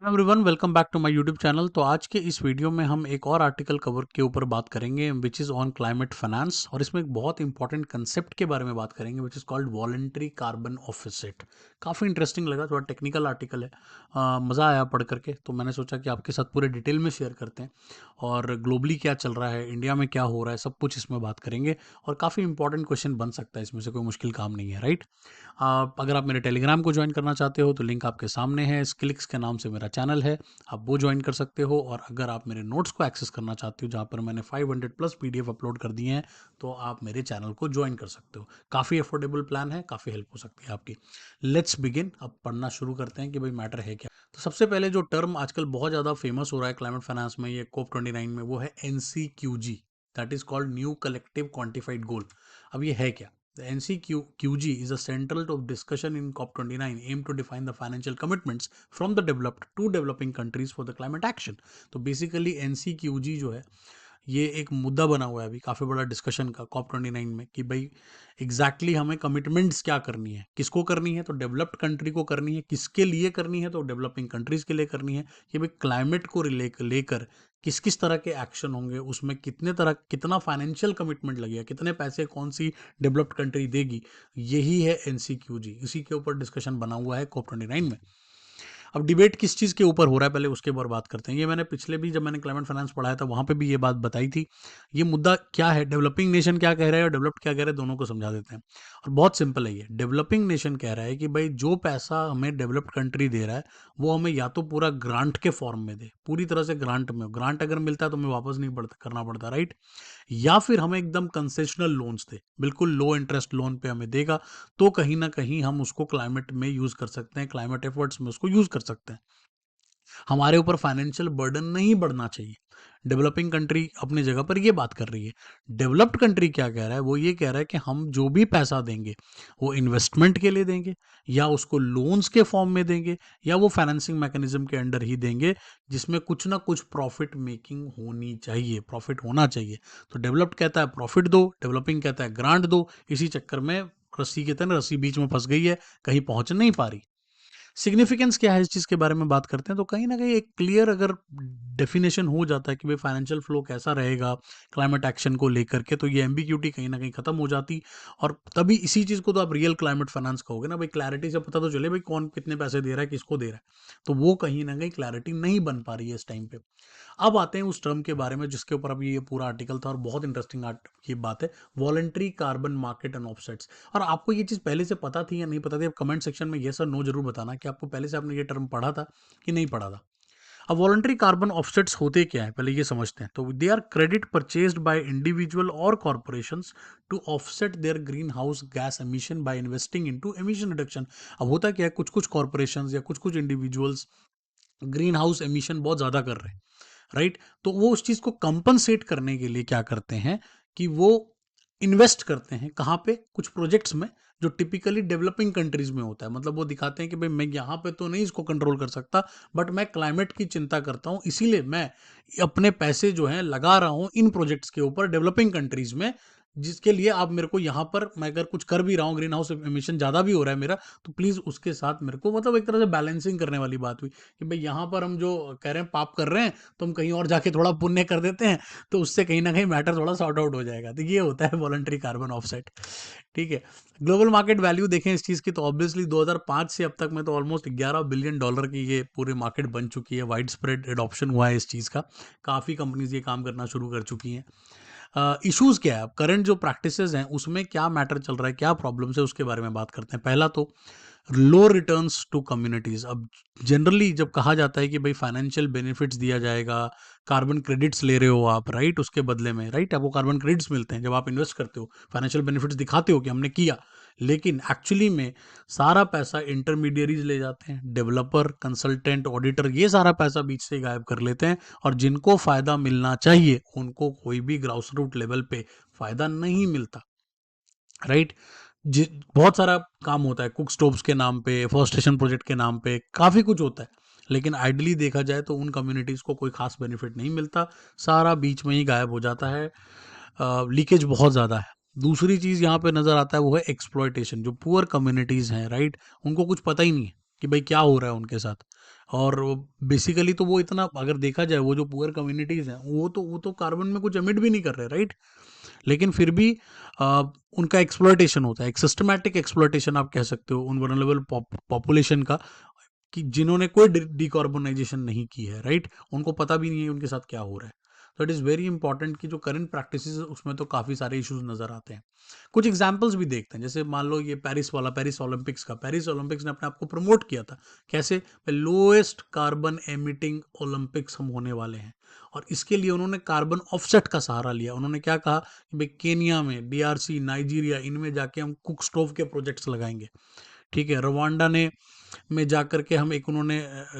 Everyone welcome back to my YouTube channel. तो आज के इस वीडियो में हम एक और आर्टिकल कवर के ऊपर बात करेंगे which is on climate finance, और इसमें एक बहुत इंपॉर्टेंट कंसेप्ट के बारे में बात करेंगे which is called voluntary carbon offset. काफ़ी इंटरेस्टिंग लगा, थोड़ा टेक्निकल आर्टिकल है, मज़ा आया पढ़ करके, तो मैंने सोचा कि आपके साथ पूरे डिटेल में शेयर करते हैं और ग्लोबली क्या चल रहा है, इंडिया में क्या हो रहा है, सब कुछ इसमें बात करेंगे। और काफ़ी इंपॉर्टेंट क्वेश्चन बन सकता है इसमें से, कोई मुश्किल काम नहीं है, राइट। अगर आप मेरे टेलीग्राम को ज्वाइन करना चाहते हो तो लिंक आपके सामने है, स्किलिक्स के नाम से मेरा चैनल है, आप वो ज्वाइन कर सकते हो। और अगर आप मेरे नोट्स को एक्सेस करना चाहते हो जहाँ पर मैंने 500 प्लस पीडीएफ अपलोड कर दिए हैं, तो आप मेरे चैनल को ज्वाइन कर सकते हो। काफ़ी अफोर्डेबल प्लान है, काफ़ी हेल्प हो सकती है आपकी। लेट्स बिगिन, अब पढ़ना शुरू करते हैं कि भाई मैटर है क्या। तो सबसे पहले जो टर्म आजकल बहुत ज़्यादा फेमस हो रहा है क्लाइमेट फाइनेंस में, ये COP29 में, वो है NCQG, that is called new collective quantified goal. अब ये है क्या? The NCQG is a central of discussion in COP29, aim to define the financial commitments from the developed to developing countries for the climate action. तो basically NCQG जो है, ये एक मुद्दा बना हुआ है अभी काफ़ी बड़ा डिस्कशन का COP29 में, कि भाई एग्जैक्टली हमें कमिटमेंट्स क्या करनी है, किसको करनी है, तो डेवलप्ड कंट्री को करनी है, किसके लिए करनी है, तो डेवलपिंग कंट्रीज के लिए करनी है, कि भाई क्लाइमेट को लेकर किस किस तरह के एक्शन होंगे, उसमें कितना फाइनेंशियल कमिटमेंट लगेगा, कितने पैसे कौन सी डेवलप्ड कंट्री देगी। यही है NCQG, इसी के ऊपर डिस्कशन बना हुआ है COP29 में। अब डिबेट किस चीज़ के ऊपर हो रहा है, पहले उसके ऊपर बात करते हैं। ये मैंने पिछले भी, जब मैंने क्लाइमेट फाइनेंस पढ़ाया था, वहाँ पे भी ये बात बताई थी। ये मुद्दा क्या है, डेवलपिंग नेशन क्या कह रहा है और डेवलप्ड क्या कह रहे हैं, दोनों को समझा देते हैं। और बहुत सिंपल है ये। डेवलपिंग नेशन कह रहा है कि भाई जो पैसा हमें डेवलप्ड कंट्री दे रहा है, वो हमें या तो पूरा ग्रांट के फॉर्म में दे, पूरी तरह से ग्रांट में, ग्रांट अगर मिलता है तो हमें वापस नहीं करना पड़ता, राइट। या फिर हमें एकदम कंसेशनल लोन्स दे, बिल्कुल लो इंटरेस्ट लोन पे हमें देगा, तो कहीं ना कहीं हम उसको क्लाइमेट में यूज कर सकते हैं, क्लाइमेट एफर्ट्स में उसको यूज कर सकते हैं। हमारे ऊपर फाइनेंशियल बर्डन नहीं बढ़ना चाहिए। डेवलपिंग कंट्री अपनी जगह पर ये बात कर रही है। डेवलप्ड कंट्री क्या कह रहा है, वो ये कह रहा है कि हम जो भी पैसा देंगे, वो इन्वेस्टमेंट के लिए देंगे, या उसको लोन्स के फॉर्म में देंगे, या वो फाइनेंसिंग मैकेनिज्म के अंडर ही देंगे, जिसमें कुछ ना कुछ प्रॉफिट मेकिंग होनी चाहिए, प्रॉफिट होना चाहिए। तो डेवलप्ड कहता है प्रॉफिट दो, डेवलपिंग कहता है ग्रांट दो। इसी चक्कर में रस्सी के तहत रस्सी बीच में फंस गई है, कहीं पहुंच नहीं पा रही। सिग्निफिकेंस क्या है इस चीज़ के बारे में बात करते हैं, तो कहीं ना कहीं एक क्लियर अगर डेफिनेशन हो जाता है कि भाई फाइनेंशियल फ्लो कैसा रहेगा क्लाइमेट एक्शन को लेकर के, तो ये एम्बिग्यूटी कहीं ना कहीं खत्म हो जाती। और तभी इसी चीज़ को तो आप रियल क्लाइमेट फाइनेंस कहोगे ना भाई, क्लैरिटी से पता तो चले भाई कौन कितने पैसे दे रहा है, किसको दे रहा है। तो वो कहीं ना कहीं क्लैरिटी नहीं बन पा रही है इस टाइम पे। अब आते हैं उस टर्म के बारे में जिसके ऊपर अभी ये पूरा आर्टिकल था, और बहुत इंटरेस्टिंग ये बात है, voluntary carbon market and offsets. और आपको ये चीज़ पहले से पता थी या नहीं पता थी, आप कमेंट सेक्शन में येस और नो जरूर बताना कि आपको पहले से आपने ये टर्म पढ़ा था कि नहीं पढ़ा था। अब वॉलंटरी कार्बन ऑफसेट्स होते क्या है, पहले ये समझते हैं। तो they are credit purchased by individual और corporations to offset their greenhouse gas emission by investing into emission reduction. अब होता क्या है, कुछ कुछ कॉर्पोरेशंस या कुछ कुछ इंडिविजुअल्स ग्रीन हाउस एमिशन बहुत ज़्यादा कर रहे हैं, राइट। तो वो उस चीज़ को कंपनसेट करने के लिए क्या करते हैं कि वो इन्वेस्ट करते हैं कहाँ पे, कुछ प्रोजेक्ट्स में, जो टिपिकली डेवलपिंग कंट्रीज में होता है। मतलब वो दिखाते हैं कि भाई मैं यहाँ पे तो नहीं इसको कंट्रोल कर सकता, बट मैं क्लाइमेट की चिंता करता हूँ, इसीलिए मैं अपने पैसे जो हैं लगा रहा हूँ इन प्रोजेक्ट्स के ऊपर डेवलपिंग कंट्रीज में, जिसके लिए आप मेरे को यहाँ पर, मैं अगर कुछ कर भी रहा हूँ, ग्रीन हाउस एमिशन ज़्यादा भी हो रहा है मेरा, तो प्लीज़ उसके साथ मेरे को, मतलब एक तरह से बैलेंसिंग करने वाली बात हुई कि भाई यहाँ पर हम जो कह रहे हैं पाप कर रहे हैं, तो हम कहीं और जाके थोड़ा पुण्य कर देते हैं, तो उससे कहीं ना कहीं मैटर थोड़ा सॉर्ट आउट हो जाएगा। तो ये होता है वॉलंटरी कार्बन ऑफसेट, ठीक है। ग्लोबल मार्केट वैल्यू देखें इस चीज़ की, तो ऑब्वियसली 2005 से अब तक में तो ऑलमोस्ट $11 बिलियन की ये पूरी मार्केट बन चुकी है। वाइड स्प्रेड एडॉप्शन हुआ है इस चीज़ का, काफ़ी कंपनीज ये काम करना शुरू कर चुकी हैं। इश्यूज़ क्या है, करंट जो प्रैक्टिसेस हैं उसमें क्या मैटर चल रहा है, क्या प्रॉब्लम्स है, उसके बारे में बात करते हैं। पहला तो लो रिटर्न्स टू कम्युनिटीज़। अब जनरली जब कहा जाता है कि भाई फाइनेंशियल बेनिफिट्स दिया जाएगा, कार्बन क्रेडिट्स ले रहे हो आप, राइट, उसके बदले में, राइट, आपको कार्बन क्रेडिट्स मिलते हैं जब आप इन्वेस्ट करते हो, फाइनेंशियल बेनिफिट्स दिखाते हो कि हमने किया, लेकिन एक्चुअली में सारा पैसा इंटरमीडियरीज ले जाते हैं, डेवलपर, कंसल्टेंट, ऑडिटर, ये सारा पैसा बीच से गायब कर लेते हैं, और जिनको फ़ायदा मिलना चाहिए उनको कोई भी ग्राउस रूट लेवल पे फ़ायदा नहीं मिलता, राइट। बहुत सारा काम होता है, कुक स्टोव्स के नाम पे, फॉरेस्टेशन प्रोजेक्ट के नाम पे, काफ़ी कुछ होता है, लेकिन आइडली देखा जाए तो उन कम्युनिटीज़ को कोई खास बेनिफिट नहीं मिलता, सारा बीच में ही गायब हो जाता है। लीकेज बहुत ज़्यादा है। दूसरी चीज़ यहाँ पे नज़र आता है वो है एक्सप्लॉयटेशन। जो पुअर कम्युनिटीज़ हैं, राइट, उनको कुछ पता ही नहीं है कि भाई क्या हो रहा है उनके साथ। और बेसिकली तो वो इतना, अगर देखा जाए, वो जो पुअर कम्युनिटीज़ हैं वो तो कार्बन में कुछ एमिट भी नहीं कर रहे, राइट? लेकिन फिर भी उनका एक्सप्लॉयटेशन होता है, एक सिस्टमैटिक एक्सप्लॉयटेशन आप कह सकते हो उन वनरेबल पॉपुलेशन का, कि जिन्होंने कोई डिकार्बोनाइजेशन नहीं की है, राइट? उनको पता भी नहीं है उनके साथ क्या हो रहा है। तो इट इज़ वेरी इंपॉर्टेंट कि जो करंट प्रैक्टिसेस है उसमें तो काफ़ी सारे इश्यूज नज़र आते हैं। कुछ एग्जांपल्स भी देखते हैं, जैसे मान लो ये पेरिस ओलंपिक्स का, पेरिस ओलंपिक्स ने अपने आप को प्रमोट किया था कैसे, लोएस्ट कार्बन एमिटिंग ओलंपिक्स हम होने वाले हैं। और इसके लिए उन्होंने कार्बन ऑफसेट का सहारा लिया। उन्होंने क्या कहा कि भाई केनिया में, डीआरसी, नाइजीरिया, इनमें जाके हम कुक स्टोव के प्रोजेक्ट्स लगाएंगे, ठीक है? रवांडा ने में जाकर के हम एक, उन्होंने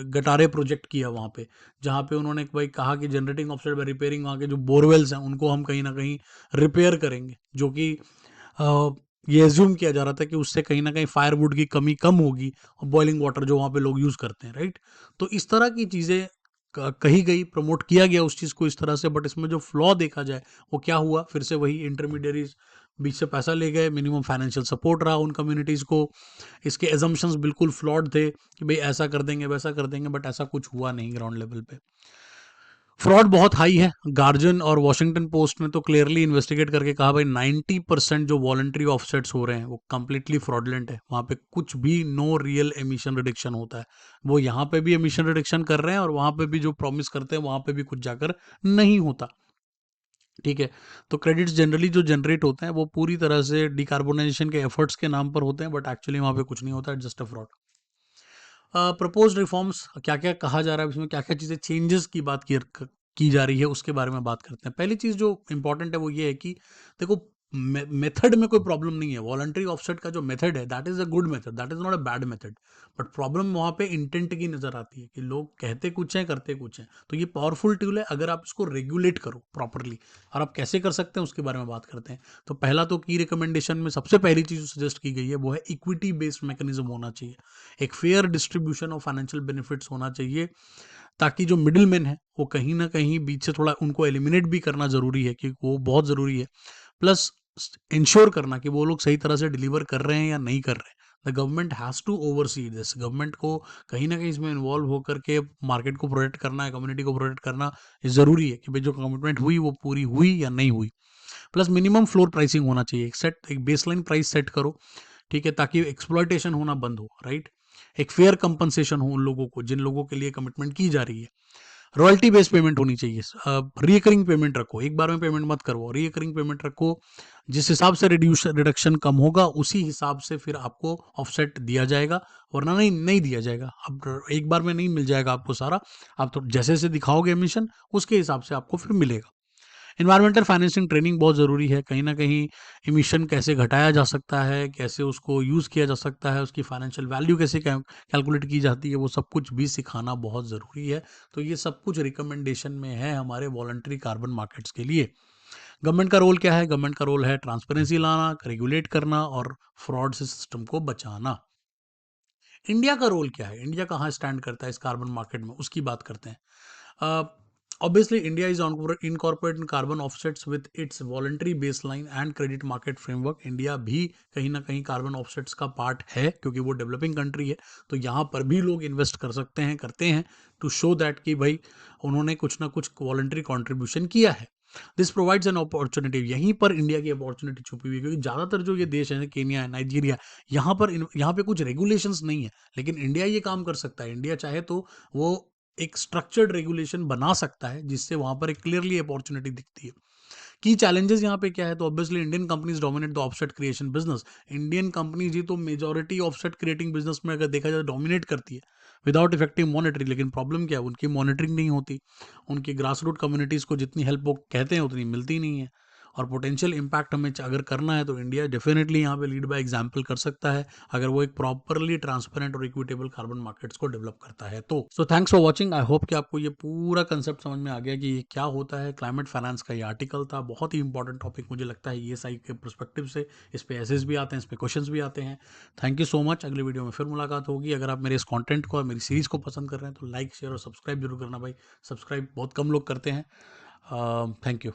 गटारे प्रोजेक्ट किया वहाँ पे, जहाँ पे उन्होंने भाई कहा कि जनरेटिंग ऑफसेट बाय रिपेयरिंग वहाँ के जो बोरवेल्स हैं उनको हम कहीं ना कहीं रिपेयर करेंगे, जो कि ये एज्यूम किया जा रहा था कि उससे कहीं ना कहीं फायरवुड की कमी कम होगी, और बॉइलिंग वाटर जो वहाँ पे लोग यूज़ करते हैं, राइट? तो इस तरह की चीज़ें कही गई, प्रमोट किया गया उस चीज़ को इस तरह से। बट इसमें जो फ्लॉ देखा जाए वो क्या हुआ, फिर से वही इंटरमीडियरीज बीच से पैसा ले गए, मिनिमम फाइनेंशियल सपोर्ट रहा उन कम्युनिटीज़ को, इसके एजम्पशंस बिल्कुल फ्लॉड थे कि भाई ऐसा कर देंगे वैसा कर देंगे, बट ऐसा कुछ हुआ नहीं ग्राउंड लेवल पे। फ्रॉड बहुत हाई है। गार्जियन और वॉशिंगटन पोस्ट ने तो क्लियरली इन्वेस्टिगेट करके कहा भाई 90% जो वॉलंटरी ऑफसेट्स हो रहे हैं वो कंप्लीटली फ्रॉडलेंट है, वहाँ पे कुछ भी नो रियल एमिशन रिडक्शन होता है। वो यहाँ पे भी एमिशन रिडक्शन कर रहे हैं और वहाँ पे भी जो प्रॉमिस करते हैं वहाँ पे भी कुछ जाकर नहीं होता, ठीक है? तो क्रेडिट्स जनरली जो जनरेट होते हैं वो पूरी तरह से डिकार्बोनाइजेशन के एफर्ट्स के नाम पर होते हैं, बट एक्चुअली वहाँ पे कुछ नहीं होता है, just a fraud. Proposed reforms क्या क्या कहा जा रहा है, इसमें क्या क्या चीज़ें चेंजेस की बात की जा रही है, उसके बारे में बात करते हैं। पहली चीज़ जो इंपॉर्टेंट है वो ये है कि देखो, मेथड में कोई प्रॉब्लम नहीं है। वॉलंटरी ऑफसेट का जो मेथड है that is a good method, that is not a bad method. But problem वहाँ पे इंटेंट की नजर आती है कि लोग कहते कुछ हैं करते कुछ हैं। तो ये पावरफुल टूल है अगर आप इसको रेगुलेट करो प्रॉपरली। और आप कैसे कर सकते हैं उसके बारे में बात करते हैं। तो पहला तो की रिकमेंडेशन में सबसे पहली चीज सजेस्ट की गई है वो है इक्विटी बेस्ड मैकेनिज्म होना चाहिए, एक fair distribution of financial benefits होना चाहिए, ताकि जो मिडिल मैन है वो कहीं ना कहीं बीच से थोड़ा उनको एलिमिनेट भी करना जरूरी है, कि वो बहुत जरूरी है। प्लस इंश्योर करना कि वो लोग सही तरह से डिलीवर कर रहे हैं या नहीं कर रहे हैं। The government has to oversee this. Government को कहीं ना कहीं इसमें इन्वॉल्व होकर के मार्केट को प्रोटेक्ट करना है, कम्युनिटी को प्रोटेक्ट करना ज़रूरी है कि भाई जो कमिटमेंट हुई वो पूरी हुई या नहीं हुई। प्लस मिनिमम फ्लोर प्राइसिंग होना चाहिए, एक बेसलाइन प्राइस सेट करो, ठीक है, ताकि एक्सप्लॉयटेशन होना बंद हो, राइट? एक फेयर कंपनसेशन हो उन लोगों को जिन लोगों के लिए कमिटमेंट की जा रही है। रॉयल्टी बेस्ड पेमेंट होनी चाहिए। रिकरिंग पेमेंट रखो, एक बार में पेमेंट मत करो, रिकरिंग पेमेंट रखो। जिस हिसाब से रिडक्शन कम होगा उसी हिसाब से फिर आपको ऑफसेट दिया जाएगा, वरना नहीं नहीं दिया जाएगा। अब एक बार में नहीं मिल जाएगा आपको सारा, आप तो जैसे जैसे दिखाओगे एमिशन उसके हिसाब से आपको फिर मिलेगा। इन्वायरमेंटल फाइनेंसिंग ट्रेनिंग बहुत ज़रूरी है, कहीं ना कहीं इमिशन कैसे घटाया जा सकता है, कैसे उसको यूज़ किया जा सकता है, उसकी फाइनेंशियल वैल्यू कैसे कैलकुलेट की जाती है, वो सब कुछ भी सिखाना बहुत ज़रूरी है। तो ये सब कुछ रिकमेंडेशन में है हमारे वॉलंटरी कार्बन मार्केट्स के लिए। गवर्नमेंट का रोल क्या है? गवर्नमेंट का रोल है ट्रांसपेरेंसी लाना, रेगुलेट करना और फ्रॉड से सिस्टम को बचाना। इंडिया का रोल क्या है? इंडिया कहाँ स्टैंड करता है इस कार्बन मार्केट में, उसकी बात करते हैं। Obviously India is incorporate in carbon offsets with its voluntary baseline and credit market framework. India भी कहीं ना कहीं कार्बन ऑफसेट्स का पार्ट है, क्योंकि वो डेवलपिंग कंट्री है। तो यहाँ पर भी लोग इन्वेस्ट कर सकते हैं, करते हैं, टू शो दैट कि भाई उन्होंने कुछ ना कुछ वॉलंटरी कॉन्ट्रीब्यूशन किया है। This provides an opportunity. यहीं पर इंडिया की अपॉर्चुनिटी छुपी हुई है, क्योंकि ज़्यादातर जो ये देश है, केनिया है, नाइजीरिया, यहाँ पे कुछ रेगुलेशंस नहीं है, लेकिन इंडिया ये काम कर सकता है। इंडिया चाहे तो वो एक स्ट्रक्चर्ड रेगुलेशन बना सकता है, जिससे वहां पर एक क्लियरली अपॉर्चुनिटी दिखती है। की चैलेंजेस यहाँ पे क्या है? तो obviously Indian companies dominate the offset creation business. Indian companies ही तो मेजॉरिटी ऑफसेट क्रिएटिंग बिजनेस में अगर देखा जाए डोमिनेट करती है विदाउट इफेक्टिव मॉनिटरिंग। लेकिन प्रॉब्लम क्या है? उनकी मॉनिटरिंग नहीं होती, उनकी ग्रास रूट कम्युनिटीज को जितनी हेल्प वो कहते हैं उतनी मिलती नहीं है। और पोटेंशियल इम्पैक्ट हमें अगर करना है तो इंडिया डेफिनेटली यहाँ पे लीड बाय एग्जाम्पल कर सकता है, अगर वो एक प्रॉपरली ट्रांसपेरेंट और इक्विटेबल कार्बन मार्केट्स को डेवलप करता है तो। So thanks for watching. I hope कि आपको ये पूरा कंसेप्ट समझ में आ गया कि ये क्या होता है। क्लाइमेट फाइनेंस का ये आर्टिकल था, बहुत ही इंपॉर्टेंट टॉपिक मुझे लगता है ESI के परस्पेक्टिव से। इस पे एसेस भी आते हैं, इस पे क्वेश्चंस भी आते हैं। Thank you so much. अगले वीडियो में फिर मुलाकात होगी। अगर आप मेरे इस कंटेंट को और मेरी सीरीज को पसंद कर रहे हैं तो लाइक, शेयर और सब्सक्राइब जरूर करना भाई। सब्सक्राइब बहुत कम लोग करते हैं। Thank you.